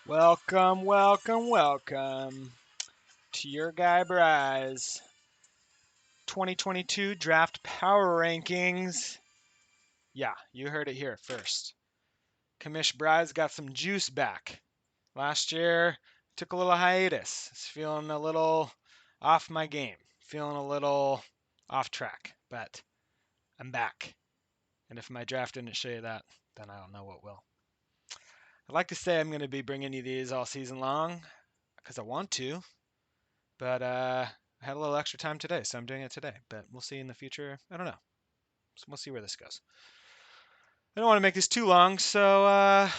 Welcome, welcome, welcome to your guy Bry's 2022 draft power rankings. Yeah, you heard it here first. Commish Bry's got some juice back. Last year, took a little hiatus. It's feeling a little off my game, feeling a little off track, but I'm back. And if my draft didn't show you that, then I don't know what will. I'd like to say I'm going to be bringing you these all season long because I want to, but I had a little extra time today, so I'm doing it today. But we'll see in the future. I don't know. So we'll see where this goes. I don't want to make this too long, so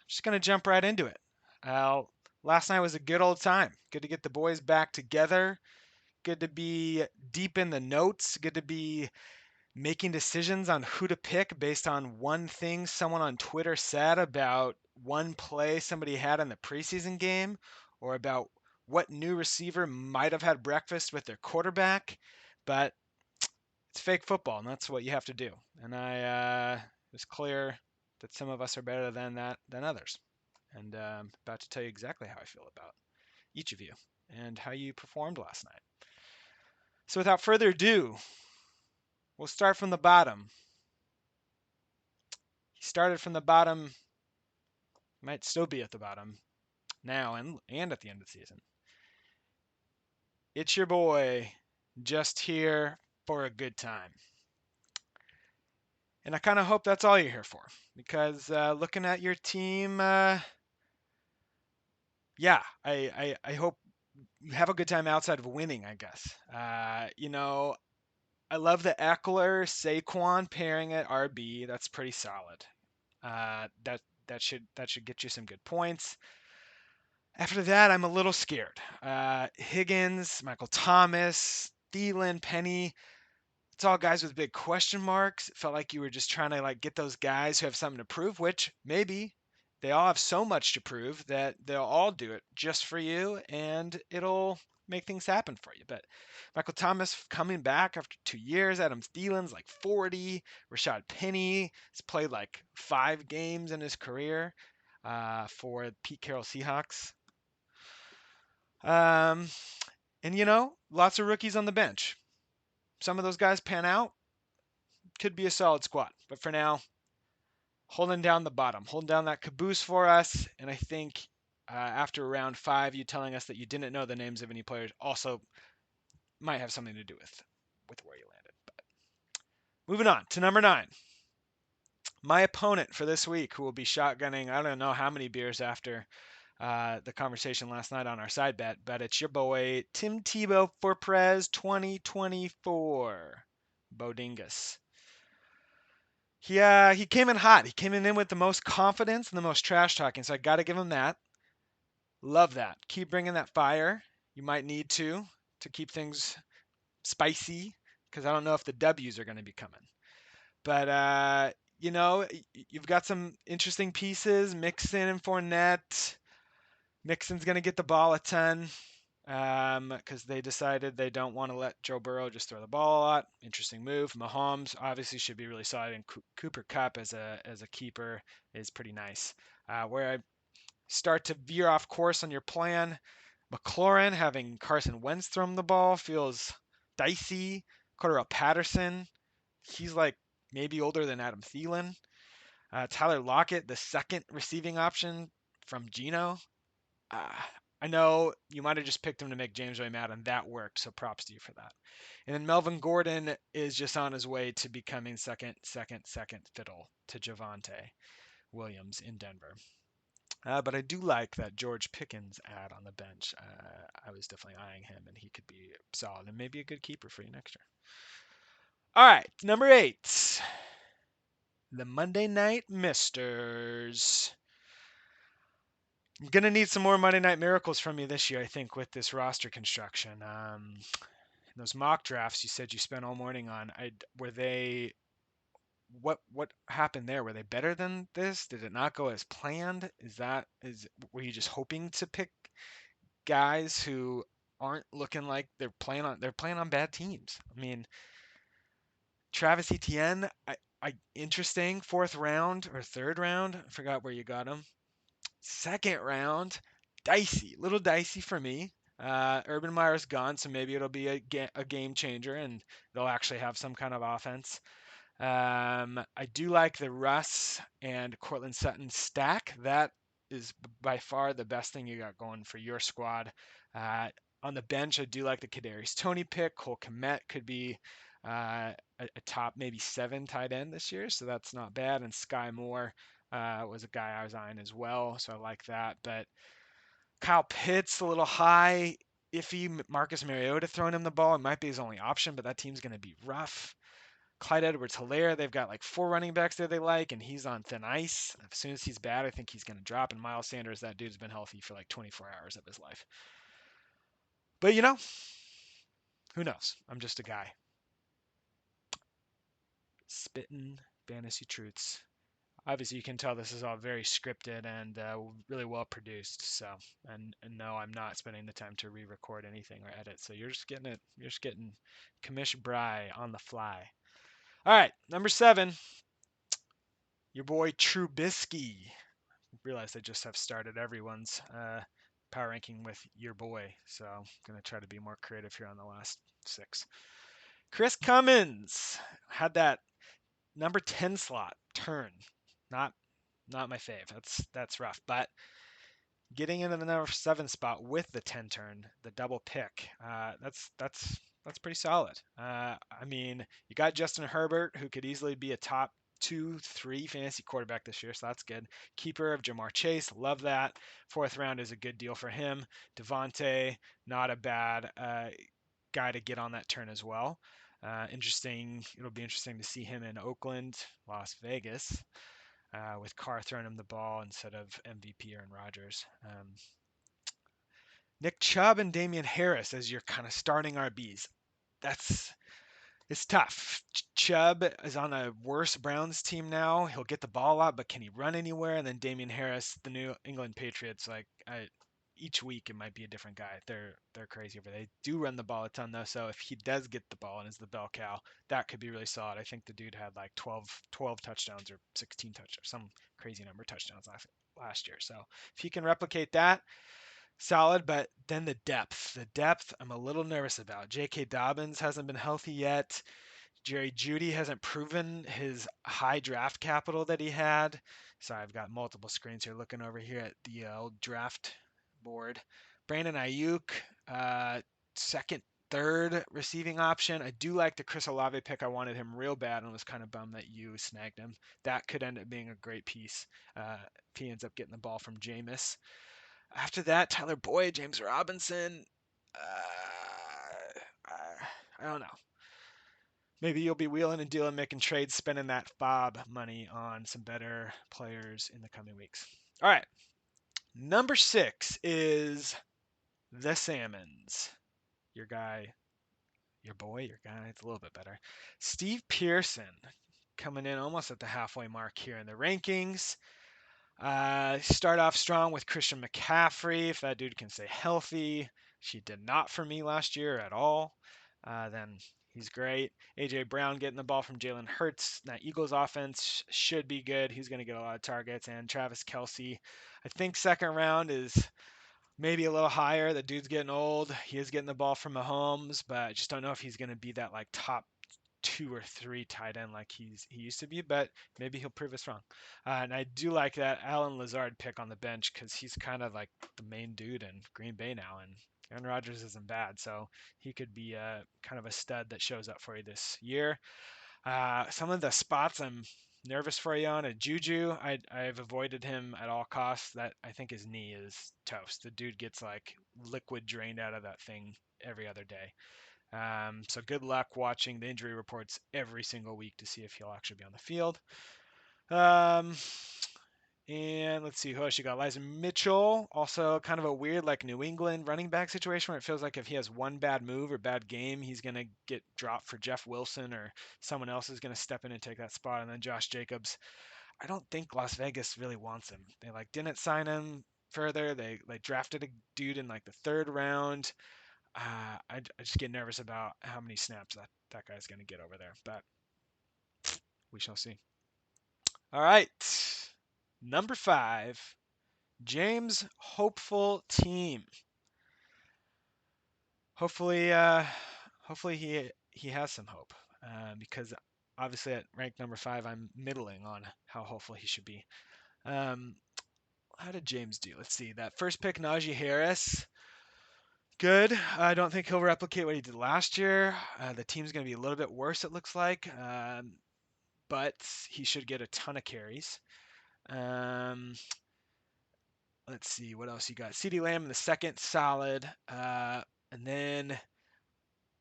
just gonna jump right into it. Uh, Last night was a good old time. Good to get the boys back together. Good to be deep in the notes. Good to be making decisions on who to pick based on one thing someone on Twitter said about one play somebody had in the preseason game, or about what new receiver might have had breakfast with their quarterback. But it's fake football, and that's what you have to do. And it was clear that some of us are better than that than others. And I'm about to tell you exactly how I feel about each of you and how you performed last night. So without further ado, we'll start from the bottom. He started from the bottom, might still be at the bottom now and at the end of the season. It's your boy, just here for a good time. And I kind of hope that's all you're here for, because looking at your team, yeah, I hope you have a good time outside of winning, I guess. I love the Eckler Saquon pairing at RB. That's pretty solid. That should get you some good points. After that, I'm a little scared. Higgins, Michael Thomas, Thielen, Penny. It's all guys with big question marks. It felt like you were just trying to get those guys who have something to prove, which maybe they all have so much to prove that they'll all do it just for you, and it'll make things happen for you. But Michael Thomas coming back after 2 years, Adam Thielen's like 40, Rashad Penny has played like 5 games in his career for Pete Carroll Seahawks. Um, and lots of rookies on the bench. Some of those guys pan out, could be a solid squad. But for now, holding down the bottom, holding down that caboose for us. And I think after round 5, you telling us that you didn't know the names of any players also might have something to do with where you landed. But moving on to number 9. My opponent for this week, who will be shotgunning, I don't know how many beers after the conversation last night on our side bet, but it's your boy Tim Tebow for Prez 2024. Bodingus. He came in hot. He came in with the most confidence and the most trash talking. So I got to give him that. Love that. Keep bringing that fire. You might need to keep things spicy because I don't know if the W's are going to be coming. But you've got some interesting pieces. Mixon and Fournette. Mixon's going to get the ball a ton because they decided they don't want to let Joe Burrow just throw the ball a lot. Interesting move. Mahomes obviously should be really solid, and Cooper Kupp as a keeper is pretty nice. Where I start to veer off course on your plan, McLaurin having Carson Wentz throw him the ball feels dicey. Cordell Patterson, he's like maybe older than Adam Thielen. Tyler Lockett, the second receiving option from Geno. Uh, I know you might have just picked him to make James Ray mad, and that worked. So props to you for that. And then Melvin Gordon is just on his way to becoming second fiddle to Javante Williams in Denver. But I do like that George Pickens ad on the bench. I was definitely eyeing him, and he could be solid and maybe a good keeper for you next year. All right, number 8, the Monday Night Misters. I'm gonna need some more Monday Night Miracles from you this year, I think, with this roster construction. Those mock drafts you said you spent all morning on, were they? What happened there? Were they better than this? Did it not go as planned? Were you just hoping to pick guys who aren't looking like they're playing on bad teams? I mean, Travis Etienne, I interesting, fourth round or third round. I forgot where you got him. Second round, dicey, little dicey for me. Urban Meyer's gone, so maybe it'll be a game changer and they'll actually have some kind of offense. I do like the Russ and Cortland Sutton stack. That is by far the best thing you got going for your squad. Uh, on the bench, I do like the Kadarius Toney pick. Cole Kmet could be a top maybe 7 tight end this year, so that's not bad. And Sky Moore was a guy I was eyeing as well, so I like that. But Kyle Pitts a little high. Iffy. Marcus Mariota throwing him the ball, it might be his only option, but that team's going to be rough. Clyde Edwards-Helaire, they've got like 4 running backs there they like, and he's on thin ice. As soon as he's bad, I think he's going to drop. And Miles Sanders, that dude's been healthy for like 24 hours of his life. But who knows? I'm just a guy. Spitting fantasy truths. Obviously, you can tell this is all very scripted and really well produced. So, and no, I'm not spending the time to re-record anything or edit. So you're just getting it. You're just getting Commish Bry on the fly. All right, number 7. Your boy Trubisky. Realize I just have started everyone's power ranking with your boy, so I'm gonna try to be more creative here on the last 6. Chris Cummins had that number 10 slot turn. Not not my fave. That's rough, but getting into the number 7 spot with the 10 turn, the double pick, that's pretty solid. I mean, you got Justin Herbert, who could easily be a top 2, 3 fantasy quarterback this year, so that's good. Keeper of Jamar Chase, love that. 4th round is a good deal for him. Devontae, not a bad guy to get on that turn as well. Interesting. It'll be interesting to see him in Oakland, Las Vegas, with Carr throwing him the ball instead of MVP Aaron Rodgers. Nick Chubb and Damian Harris as your kind of starting RBs. It's tough. Chubb is on a worse Browns team now. He'll get the ball a lot, but can he run anywhere? And then Damian Harris, the New England Patriots, each week it might be a different guy. They're crazy over. They do run the ball a ton though, so if he does get the ball and is the bell cow, that could be really solid. I think the dude had like 12 touchdowns or 16 touchdowns, some crazy number of touchdowns last year. So if he can replicate that, solid. But then the depth I'm a little nervous about. J.K. Dobbins hasn't been healthy yet. Jerry Jeudy hasn't proven his high draft capital that he had. Sorry, I've got multiple screens here looking over here at the old draft board. Brandon Ayuk, second, third receiving option. I do like the Chris Olave pick. I wanted him real bad and was kind of bummed that you snagged him. That could end up being a great piece if he ends up getting the ball from Jameis. After that, Tyler Boyd, James Robinson. I don't know. Maybe you'll be wheeling and dealing, making trades, spending that FOB money on some better players in the coming weeks. All right. Number 6 is the Salmons. Your guy, your boy, your guy, it's a little bit better. Steve Pearson coming in almost at the halfway mark here in the rankings. Start off strong with Christian McCaffrey. If that dude can stay healthy, she did not for me last year at all. Then he's great. AJ Brown getting the ball from Jalen Hurts. That Eagles offense should be good. He's going to get a lot of targets. And Travis Kelce, I think second round is maybe a little higher. The dude's getting old. He is getting the ball from Mahomes, but I just don't know if he's going to be that like top 2 or 3 tight end like he used to be, but maybe he'll prove us wrong. And I do like that Alan Lazard pick on the bench because he's kind of like the main dude in Green Bay now, and Aaron Rodgers isn't bad, so he could be kind of a stud that shows up for you this year. Some of the spots I'm nervous for you on a Juju. I've avoided him at all costs. That I think his knee is toast. The dude gets like liquid drained out of that thing every other day. So good luck watching the injury reports every single week to see if he'll actually be on the field. Um, and let's see who else you got. Elijah Mitchell, also kind of a weird like New England running back situation where it feels like if he has one bad move or bad game, he's gonna get dropped for Jeff Wilson or someone else is gonna step in and take that spot. And then Josh Jacobs, I don't think Las Vegas really wants him. They like didn't sign him further. They drafted a dude in like the 3rd round. I just get nervous about how many snaps that guy's going to get over there, but we shall see. All right, number 5, James hopeful team. Hopefully, hopefully he has some hope because obviously at rank number 5, I'm middling on how hopeful he should be. Um, how did James do? Let's see. That first pick, Najee Harris, good. I don't think he'll replicate what he did last year. The team's going to be a little bit worse, it looks like, but he should get a ton of carries. Um, let's see what else you got. CeeDee Lamb in the second, solid. And then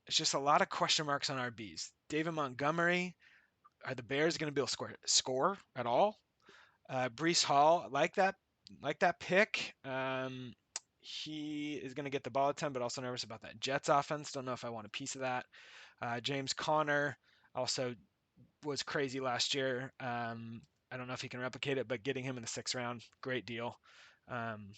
it's just a lot of question marks on RBs. David Montgomery, are the Bears going to be able to score at all? Breece Hall, like that pick. He is going to get the ball a ton, but also nervous about that Jets offense. Don't know if I want a piece of that. James Conner also was crazy last year. I don't know if he can replicate it, but getting him in the 6th round, great deal. Um,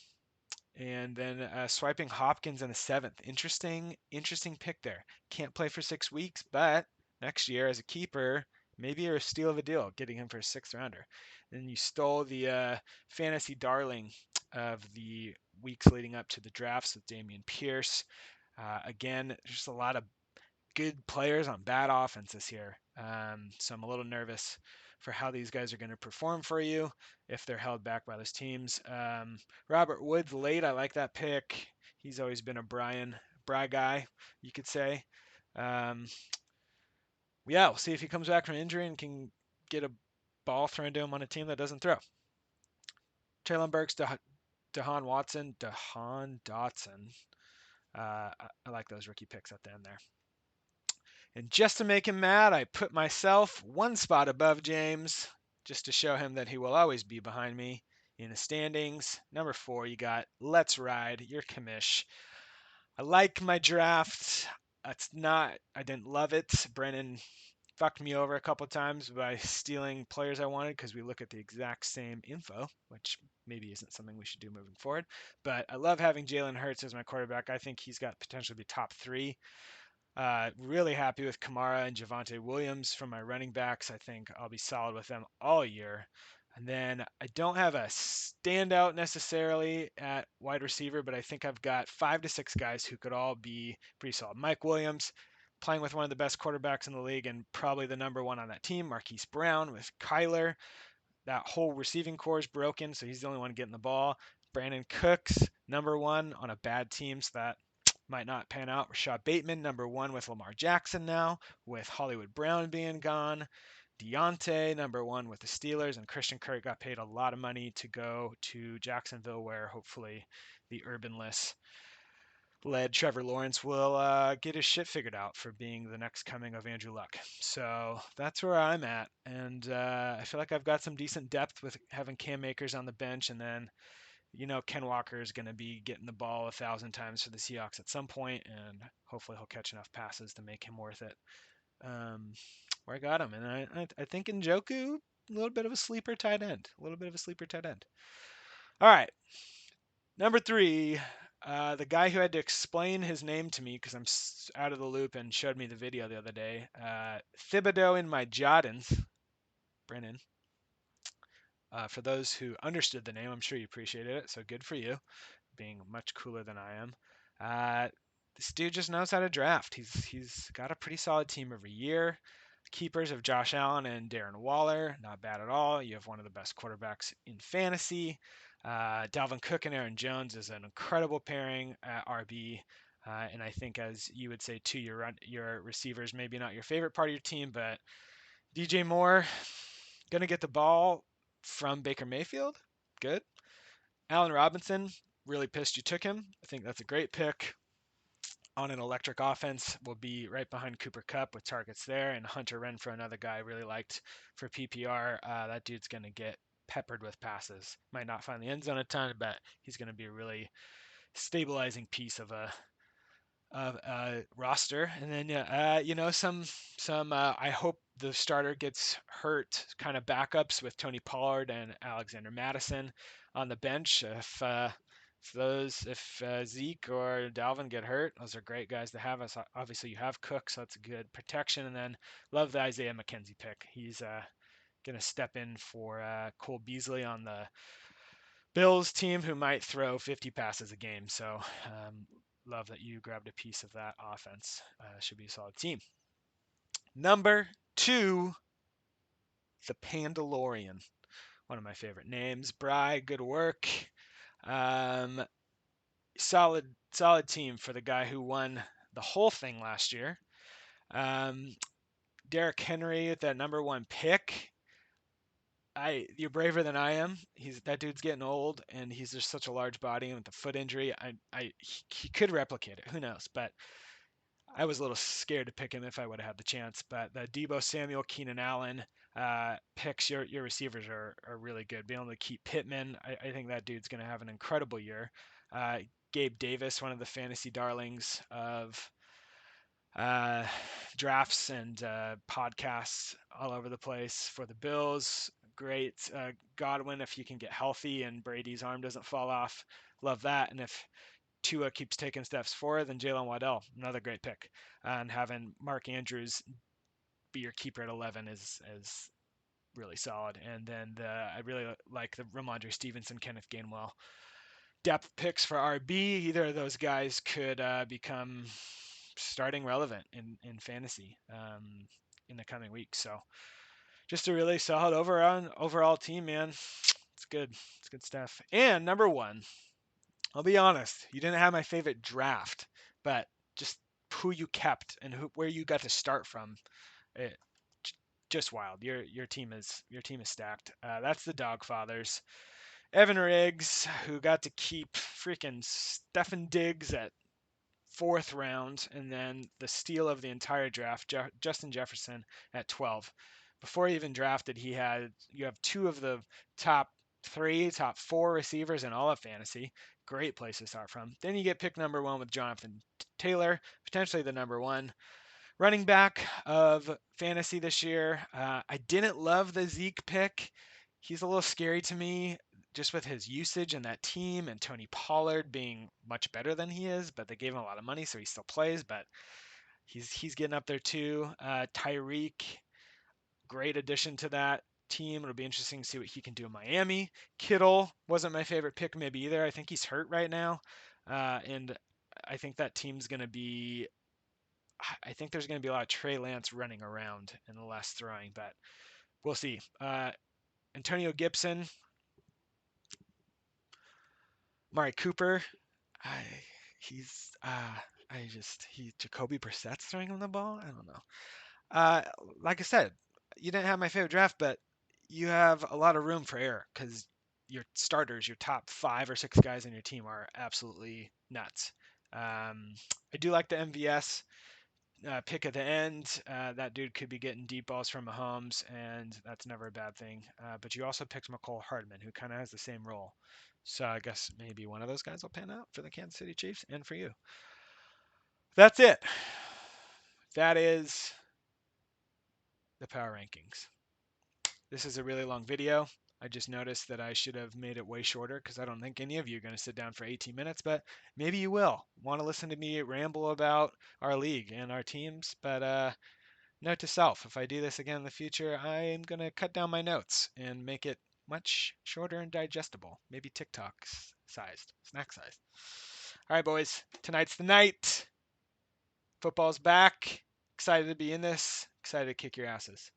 and then swiping Hopkins in the 7th. Interesting pick there. Can't play for 6 weeks, but next year as a keeper, maybe you're a steal of a deal getting him for a 6th rounder. And you stole the fantasy darling of the weeks leading up to the drafts with Dameon Pierce. Again, just a lot of good players on bad offenses here. So I'm a little nervous for how these guys are going to perform for you if they're held back by those teams. Robert Woods late, I like that pick. He's always been a Bry guy, you could say. Um, yeah, we'll see if he comes back from injury and can get a ball thrown to him on a team that doesn't throw. Traylon Burks, Jahan Dotson. I like those rookie picks at the end there. And just to make him mad, I put myself one spot above James, just to show him that he will always be behind me in the standings. Number 4, you got Let's Ride, your commish. I like my draft. I didn't love it. Brennan fucked me over a couple times by stealing players I wanted because we look at the exact same info, which maybe isn't something we should do moving forward. But I love having Jalen Hurts as my quarterback. I think he's got potential to be top 3. Really happy with Kamara and Javonte Williams from my running backs. I think I'll be solid with them all year. And then I don't have a standout necessarily at wide receiver, but I think I've got 5 to 6 guys who could all be pretty solid. Mike Williams, playing with one of the best quarterbacks in the league and probably the number 1 on that team. Marquise Brown with Kyler. That whole receiving core is broken, so he's the only one getting the ball. Brandon Cooks, number 1 on a bad team, so that might not pan out. Rashad Bateman, number 1 with Lamar Jackson now, with Hollywood Brown being gone. Deontay, number 1 with the Steelers, and Christian Kirk got paid a lot of money to go to Jacksonville, where hopefully the urbanless led Trevor Lawrence will get his shit figured out for being the next coming of Andrew Luck. So that's where I'm at. And I feel like I've got some decent depth with having Cam Akers on the bench. And then, Ken Walker is going to be getting the ball 1,000 times for the Seahawks at some point, and hopefully he'll catch enough passes to make him worth it. Where I got him. And I think Njoku, a little bit of a sleeper tight end. All right. Number 3, the guy who had to explain his name to me because I'm out of the loop and showed me the video the other day. Thibodeau in my Jordans, Brennan. For those who understood the name, I'm sure you appreciated it. So good for you, being much cooler than I am. This dude just knows how to draft. He's got a pretty solid team every year. Keepers of Josh Allen and Darren Waller, not bad at all. You have one of the best quarterbacks in fantasy. Dalvin Cook and Aaron Jones is an incredible pairing at RB. And I think, as you would say, to your receivers, maybe not your favorite part of your team, but DJ Moore, going to get the ball from Baker Mayfield. Good. Allen Robinson, really pissed you took him. I think that's a great pick. On an electric offense, will be right behind Cooper Kupp with targets there, and Hunter Renfrow, another guy I really liked for PPR. That dude's going to get peppered with passes. Might not find the end zone a ton, but he's going to be a really stabilizing piece of a roster. And then some I hope the starter gets hurt kind of backups with Tony Pollard and Alexander Mattison on the bench. If Zeke or Dalvin get hurt, those are great guys to have. Obviously, you have Cook, so that's a good protection. And then love the Isaiah McKenzie pick. He's going to step in for Cole Beasley on the Bills team who might throw 50 passes a game. So love that you grabbed a piece of that offense. Should be a solid team. Number 2, the Pandalorian. One of my favorite names. Bry, good work. Um, solid team for the guy who won the whole thing last year. Derrick Henry at that number 1 pick. You're braver than I am. That dude's getting old, and he's just such a large body, and with the foot injury, he could replicate it. Who knows? But I was a little scared to pick him if I would have had the chance. But the Deebo Samuel, Keenan Allen picks, your receivers are really good. Being able to keep Pittman, I think that dude's going to have an incredible year. Gabe Davis, one of the fantasy darlings of uh, drafts and podcasts all over the place for the Bills. Great. Godwin, if you can get healthy and Brady's arm doesn't fall off, love that. And if Tua keeps taking steps forward, then Jalen Waddell, another great pick. And having Mark Andrews be your keeper at 11 is really solid. And then I really like the Ramondre Stevenson, Kenneth Gainwell depth picks for RB. Either of those guys could become starting relevant in fantasy in the coming weeks. So just a really solid overall team, man. It's good. It's good stuff. And number 1, I'll be honest, you didn't have my favorite draft, but just who you kept and where you got to start from. It, just wild. Your team is stacked. That's the Dogfathers. Evan Riggs, who got to keep freaking Stefan Diggs at 4th round, and then the steal of the entire draft, Justin Jefferson at 12. Before he even drafted, you have 2 of the top 4 receivers in all of fantasy. Great place to start from. Then you get pick number 1 with Jonathan Taylor, potentially the number 1 running back of fantasy this year. I didn't love the Zeke pick. He's a little scary to me just with his usage and that team and Tony Pollard being much better than he is, but they gave him a lot of money, so he still plays, but he's getting up there too. Tyreek, great addition to that team. It'll be interesting to see what he can do in Miami. Kittle wasn't my favorite pick maybe either. I think he's hurt right now. And I think that team's going to be I think there's going to be a lot of Trey Lance running around and less throwing, but we'll see. Antonio Gibson, Mari Cooper, I, he's Jacoby Brissett's throwing him the ball. I don't know. Uh, like I said, you didn't have my favorite draft, but you have a lot of room for error because your starters, your top 5 or 6 guys in your team are absolutely nuts. I do like the MVS pick at the end. That dude could be getting deep balls from Mahomes, and that's never a bad thing. But you also picked McCole Hardman, who kind of has the same role. So I guess maybe one of those guys will pan out for the Kansas City Chiefs and for you. That's it. That is the power rankings. This is a really long video. I just noticed that I should have made it way shorter because I don't think any of you are going to sit down for 18 minutes, but maybe you will want to listen to me ramble about our league and our teams. But note to self, if I do this again in the future, I'm going to cut down my notes and make it much shorter and digestible. Maybe TikTok sized, snack sized. All right, boys, tonight's the night. Football's back. Excited to be in this. Excited to kick your asses.